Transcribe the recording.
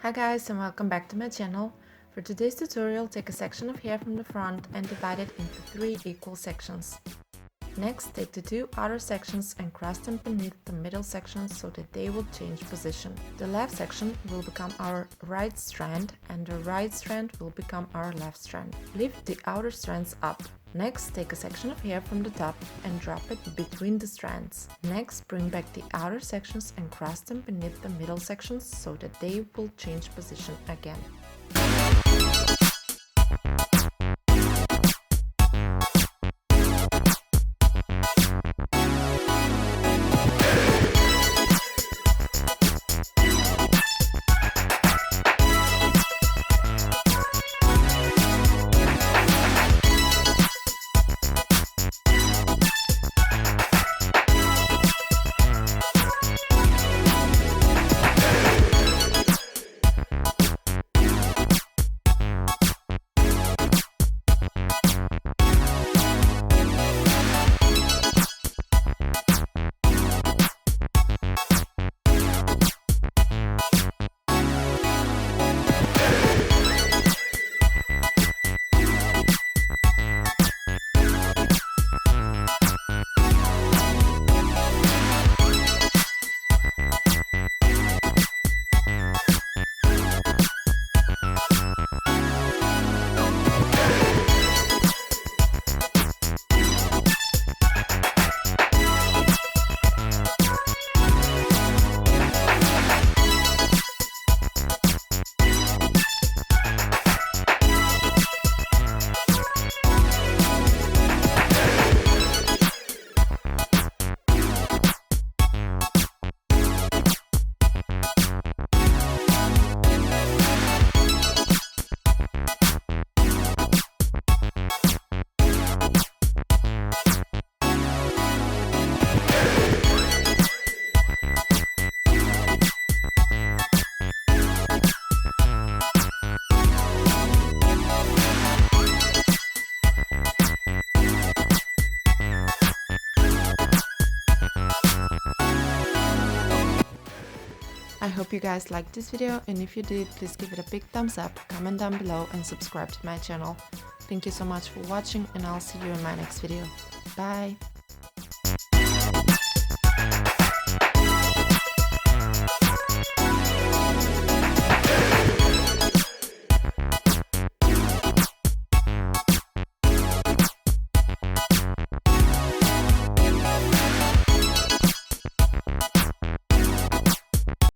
Hi guys, and welcome back to my channel. For today's tutorial, take a section of hair from the front and divide it into 3 equal sections. Next, take the 2 outer sections and cross them beneath the middle section so that they will change position. The left section will become our right strand and the right strand will become our left strand. Lift the outer strands up. Next, take a section of hair from the top and drop it between the strands. Next, bring back the outer sections and cross them beneath the middle sections so that they will change position again. I hope you guys liked this video, and if you did, please give it a big thumbs up, comment down below and subscribe to my channel. Thank you so much for watching, and I'll see you in my next video. Bye!